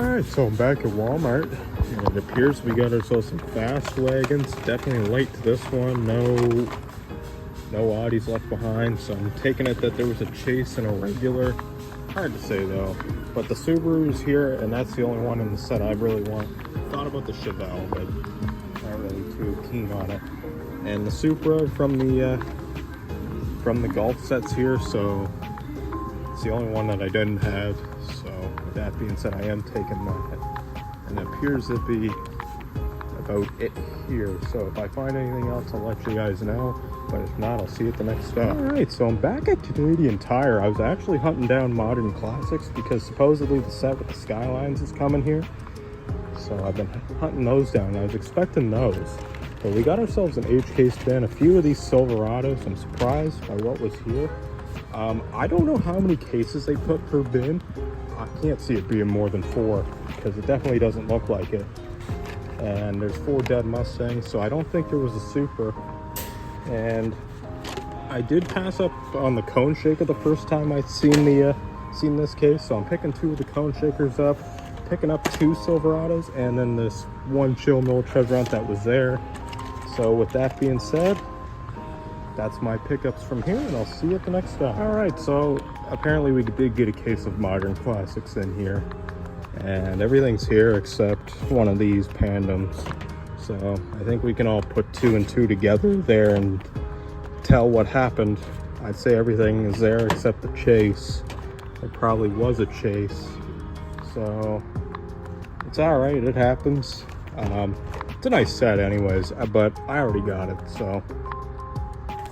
Alright, so I'm back at Walmart, and it appears we got ourselves some fast wagons. Definitely late to this one. No Audis left behind, so I'm taking it that there was a Chase and a regular. Hard to say though, but the Subaru's here, and that's the only one in the set I really want. Thought about the Chevelle, but not really too keen on it. And the Supra from the Golf sets here, so it's the only one that I didn't have. So with that being said, I am taking that, and it appears to be about it here. So if I find anything else, I'll let you guys know. But if not, I'll see you at the next stop. Alright, so I'm back at Canadian Tire. I was actually hunting down modern classics because supposedly the set with the Skylines is coming here. So I've been hunting those down. I was expecting those. But we got ourselves an H-case bin, a few of these Silverados. I'm surprised by what was here. I don't know how many cases they put per bin. I can't see it being more than 4 because it definitely doesn't look like it. And there's 4 dead Mustangs, so I don't think there was a Super. And I did pass up on the cone shaker the first time I'd seen this case, so I'm picking 2 of the cone shakers up, picking up 2 Silverados, and then this 1 chill mill treasure hunt that was there. So with that being said, that's my pickups from here, and I'll see you at the next stop. All right, so apparently we did get a case of modern classics in here, and everything's here except one of these Pandoms. So I think we can all put 2 and 2 together there and tell what happened. I'd say everything is there except the Chase. There probably was a Chase. So it's all right, it happens. It's a nice set anyways, but I already got it, so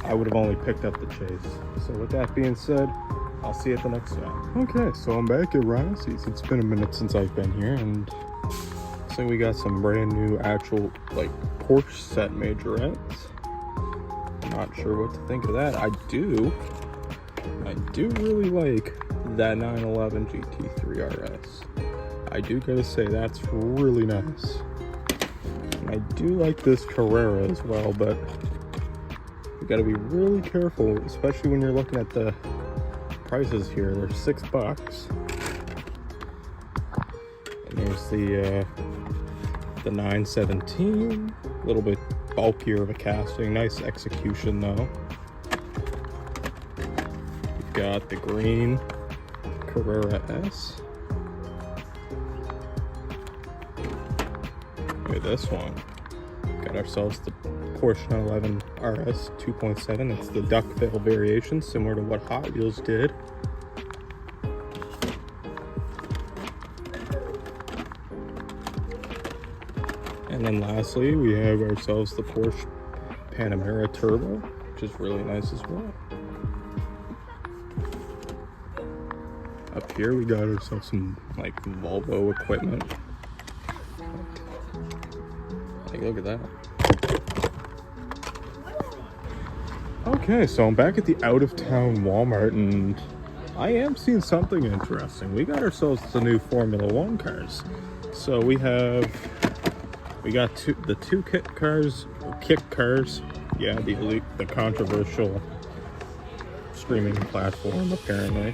I would have only picked up the Chase. So with that being said, I'll see you at the next stop. Okay, so I'm back at Ramsey's. It's been a minute since I've been here, and so we got some brand new actual like Porsche set majorettes. Not sure what to think of that. I do really like that 911 GT3 RS. I do gotta say that's really nice. And I do like this Carrera as well, but you gotta be really careful, especially when you're looking at the prices here. They're $6. And there's the 917, a little bit bulkier of a casting, nice execution though. We've got the green Carrera S. Look at this one. Got ourselves the Porsche 911 RS 2.7. It's the duckbill variation, similar to what Hot Wheels did. And then lastly, we have ourselves the Porsche Panamera Turbo, which is really nice as well. Up here, we got ourselves some like Volvo equipment. Like, look at that. Okay, so I'm back at the out-of-town Walmart, and I am seeing something interesting. We got ourselves the new Formula One cars. So we got the 2 kit cars, yeah, the controversial streaming platform apparently.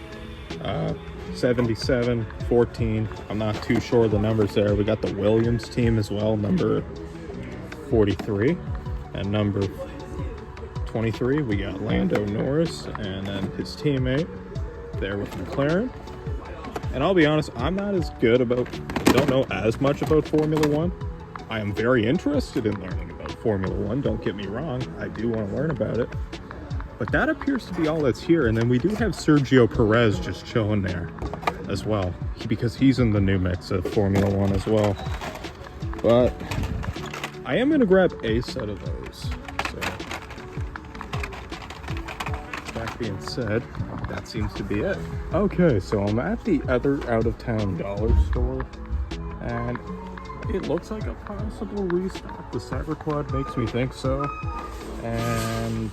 77, 14, I'm not too sure the numbers there. We got the Williams team as well, number 43, and number 23 we got Lando Norris, and then his teammate there with McLaren. And I'll be honest, I'm not as good don't know as much about Formula One. I am very interested in learning about Formula One, don't get me wrong, I do want to learn about it. But that appears to be all that's here, and then we do have Sergio Perez just chilling there as well, because he's in the new mix of Formula One as well. But I am going to grab a set of those. So that being said, that seems to be it. Okay, so I'm at the other out-of-town dollar store, and it looks like a possible restock. The Cyber Quad makes me think so. And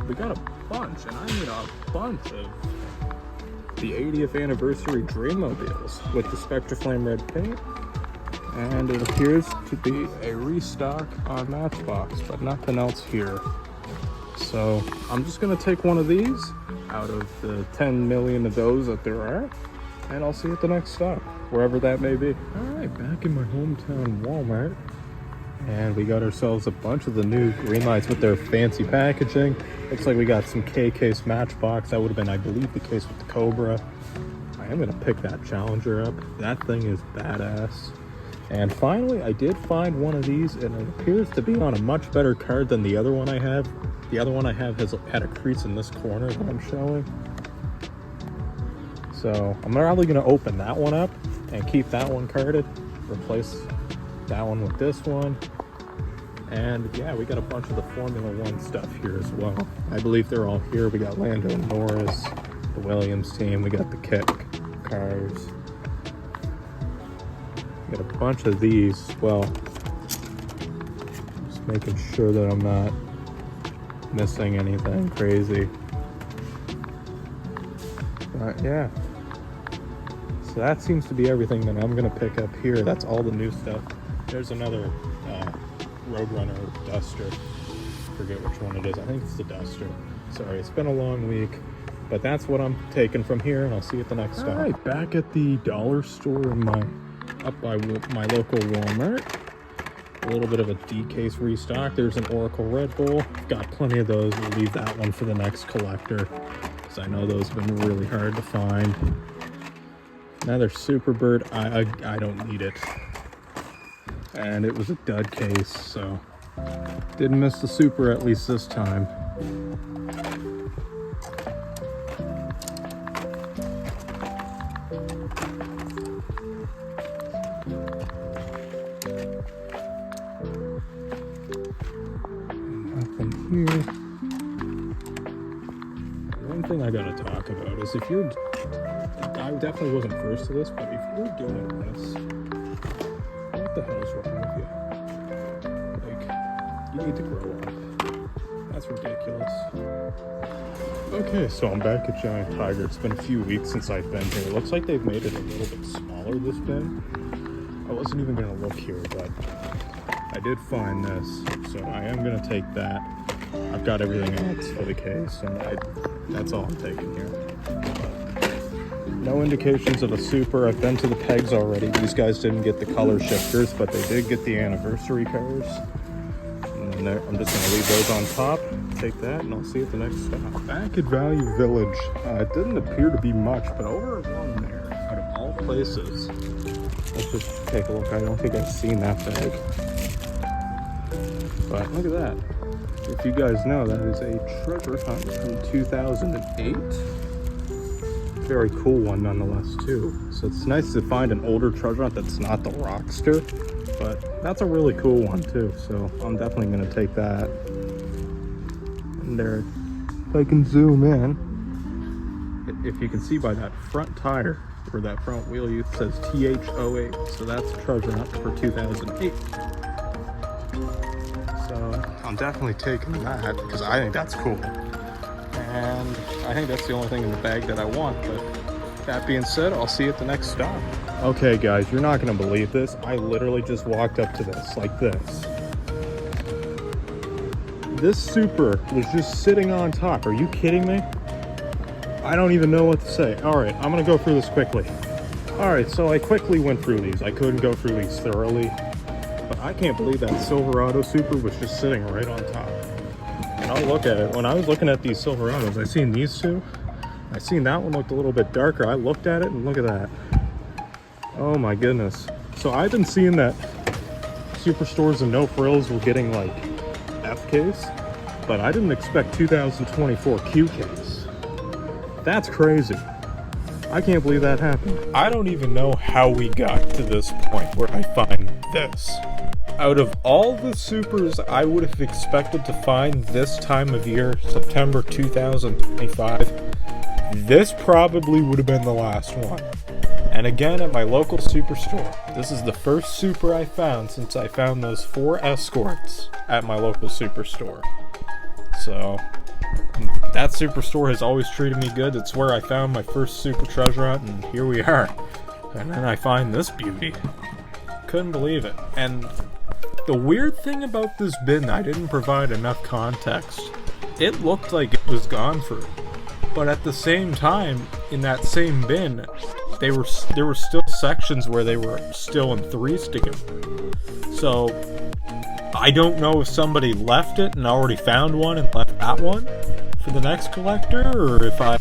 we got a bunch, and I mean a bunch of the 80th anniversary Dreammobiles with the Spectra Flame red paint. And it appears to be a restock on Matchbox, but nothing else here. So I'm just gonna take one of these out of the 10 million of those that there are, and I'll see you at the next stop, wherever that may be. Alright, back in my hometown Walmart, and we got ourselves a bunch of the new green lights with their fancy packaging. Looks like we got some K-Case Matchbox. That would have been, I believe, the case with the Cobra. I am going to pick that Challenger up. That thing is badass. And finally, I did find one of these, and it appears to be on a much better card than the other one I have. The other one I have has had a crease in this corner that I'm showing. So I'm probably going to open that one up and keep that one carded. Replace that one with this one. And yeah, we got a bunch of the Formula One stuff here as well. I believe they're all here. We got Lando Norris, the Williams team. We got the Kick cars. Got a bunch of these. Well, just making sure that I'm not missing anything crazy. But yeah, so that seems to be everything that I'm gonna pick up here. That's all the new stuff. There's another Roadrunner Duster. Forget which one it is. I think it's the Duster. Sorry, it's been a long week. But that's what I'm taking from here, and I'll see you at the next stop. All right, back at the dollar store in up by my local Walmart. A little bit of a Diecast restock. There's an Oracle Red Bull. Got plenty of those. We'll leave that one for the next collector, because I know those have been really hard to find. Another Superbird. I don't need it. And it was a dud case, so didn't miss the Super at least this time. Here. One thing I gotta talk about is if you're, I definitely wasn't first to this, but if you're doing this, what the hell is wrong with you? Like, you need to grow up. That's ridiculous. Okay, so I'm back at Giant Tiger. It's been a few weeks since I've been here. It looks like they've made it a little bit smaller, this bin. I wasn't even gonna look here, but I did find this, so I am gonna take that. I've got everything else for the case, and that's all I'm taking here. No indications of a Super. I've been to the pegs already. These guys didn't get the color shifters, but they did get the anniversary cars. And I'm just going to leave those on top. Take that, and I'll see you at the next stop. Back at Value Village. It didn't appear to be much, but over along there, out of all places, let's just take a look. I don't think I've seen that bag. But look at that. If you guys know, that is a treasure hunt from 2008. Very cool one nonetheless too. So it's nice to find an older treasure hunt that's not the Rockster, but that's a really cool one too. So I'm definitely gonna take that. And there, if I can zoom in, if you can see by that front tire, or that front wheel, it says TH08. So that's a treasure hunt for 2008. So I'm definitely taking that because I think that's cool. And I think that's the only thing in the bag that I want. But that being said, I'll see you at the next stop. Okay guys, you're not going to believe this. I literally just walked up to this, like this. This Super was just sitting on top. Are you kidding me? I don't even know what to say. Alright, I'm going to go through this quickly. Alright, so I quickly went through these. I couldn't go through these thoroughly. But I can't believe that Silverado Super was just sitting right on top. And I'll look at it. When I was looking at these Silverados, I seen these two. I seen that one looked a little bit darker. I looked at it and look at that. Oh my goodness. So I've been seeing that Superstores and No Frills were getting like F case, but I didn't expect 2024 Q case. That's crazy. I can't believe that happened. I don't even know how we got to this point where I find this. Out of all the Supers I would have expected to find this time of year, September 2025, this probably would have been the last one. And again, at my local Superstore. This is the first Super I found since I found those 4 Escorts at my local Superstore. So that Superstore has always treated me good. It's where I found my first Super treasure hunt, and here we are. And then I find this beauty. Couldn't believe it. And the weird thing about this bin, I didn't provide enough context. It looked like it was gone for, but at the same time, in that same bin, there were still sections where they were still in 3 sticker. So I don't know if somebody left it and already found one and left that one for the next collector, or if I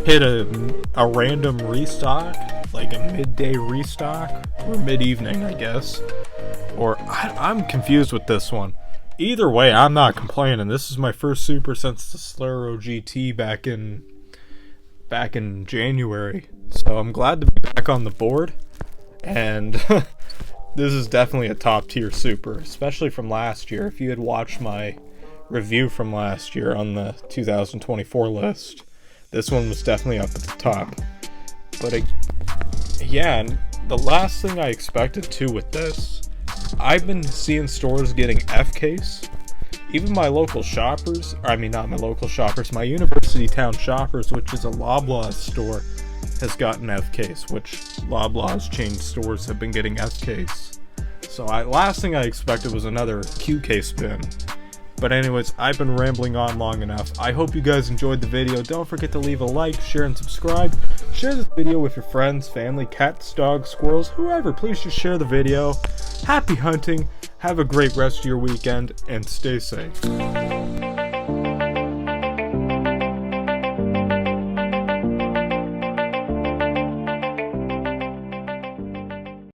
hit a random restock, like a midday restock, or mid-evening, I guess. Or I'm confused with this one. Either way, I'm not complaining. This is my first Super since the Silverado GT back in January. So I'm glad to be back on the board. And this is definitely a top tier Super, especially from last year. If you had watched my review from last year on the 2024 list, this one was definitely up at the top. But yeah, and the last thing I expected too with this, I've been seeing stores getting F-Case. Even my local shoppers, not my local shoppers, my University Town Shoppers, which is a Loblaws store, has gotten F-Case, which Loblaws chain stores have been getting F-Case. So last thing I expected was another Q-Case spin. But anyways, I've been rambling on long enough. I hope you guys enjoyed the video. Don't forget to leave a like, share, and subscribe. Share this video with your friends, family, cats, dogs, squirrels, whoever. Please just share the video. Happy hunting. Have a great rest of your weekend, and stay safe.